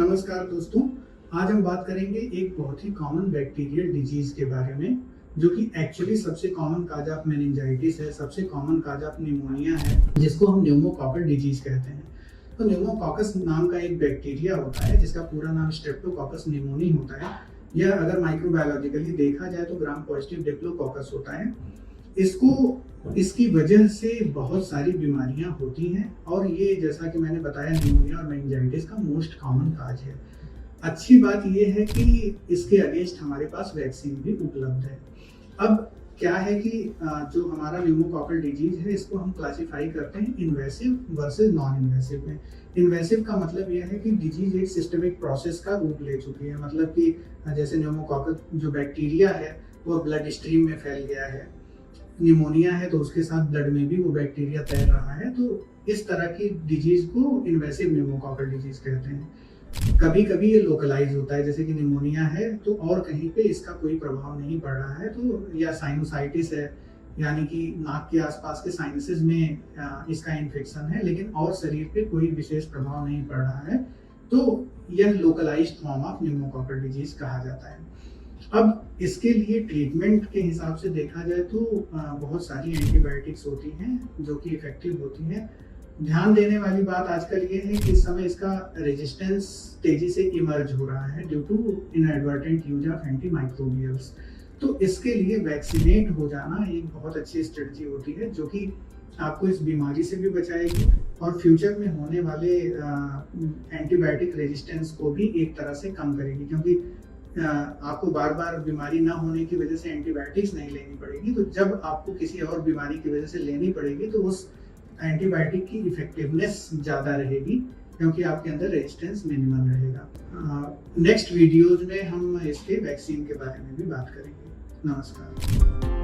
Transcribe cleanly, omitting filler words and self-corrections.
नमस्कार दोस्तों, आज हम बात करेंगे एक बहुत ही कॉमन बैक्टीरियल डिजीज के बारे में, जो कि एक्चुअली सबसे कॉमन काज ऑफ मेनिंजाइटिस है, सबसे कॉमन काज ऑफ निमोनिया है, जिसको हम न्यूमोकॉकल डिजीज कहते हैं। तो न्यूमोकॉकस नाम का एक बैक्टीरिया होता है जिसका पूरा नाम स्ट्रेप्टोकॉकस निमोनी होता है। यह अगर माइक्रोबायोलॉजिकली देखा जाए तो ग्राम पॉजिटिव डिप्लोकोकस होता है। इसकी वजह से बहुत सारी बीमारियां होती हैं और ये जैसा कि मैंने बताया निमोनिया और मेनिंजाइटिस का मोस्ट कॉमन काज है। अच्छी बात यह है कि इसके अगेंस्ट हमारे पास वैक्सीन भी उपलब्ध है। अब क्या है कि जो हमारा न्यूमोकॉकल डिजीज है इसको हम क्लासिफाई करते हैं इन्वेसिव वर्सेस नॉन इन्वेसिव में। इन्वेसिव का मतलब यह है कि डिजीज एक सिस्टमिक प्रोसेस का रूप ले चुकी है, मतलब कि जैसे न्यूमोकॉकल जो बैक्टीरिया है वो ब्लड स्ट्रीम में फैल गया है, निमोनिया है तो उसके साथ ब्लड में भी वो बैक्टीरिया तैर रहा है। तो इस तरह की डिजीज को इन्वेसिव न्यूमोकॉकल डिजीज कहते हैं। कभी कभी ये लोकलाइज होता है, जैसे कि निमोनिया है तो और कहीं पे इसका कोई प्रभाव नहीं पड़ रहा है, तो या साइनोसाइटिस है यानी कि नाक के आसपास के साइनसेस में इसका इन्फेक्शन है, लेकिन और शरीर पे कोई विशेष प्रभाव नहीं पड़ रहा है, तो यह localised form of pneumococcal disease कहा जाता है। अब इसके लिए ट्रीटमेंट के हिसाब से देखा जाए तो बहुत सारी एंटीबायोटिक्स होती हैं जो कि इफेक्टिव होती हैं। ध्यान देने वाली बात आजकल ये है कि इस समय इसका रेजिस्टेंस तेजी से इमर्ज हो रहा है due to inadvertent use of antimicrobials. तो इसके लिए वैक्सीनेट हो जाना एक बहुत अच्छी स्ट्रेटजी होती है जो कि आपको इस बीमारी से भी बचाएगी और फ्यूचर में होने वाले एंटीबायोटिक रेजिस्टेंस को भी एक तरह से कम करेगी, क्योंकि आपको बार बार बीमारी ना होने की वजह से एंटीबायोटिक्स नहीं लेनी पड़ेगी। तो जब आपको किसी और बीमारी की वजह से लेनी पड़ेगी तो उस एंटीबायोटिक की इफेक्टिवनेस ज़्यादा रहेगी, क्योंकि आपके अंदर रेजिस्टेंस मिनिमल रहेगा। नेक्स्ट वीडियोज में हम इसके वैक्सीन के बारे में भी बात करेंगे। नमस्कार।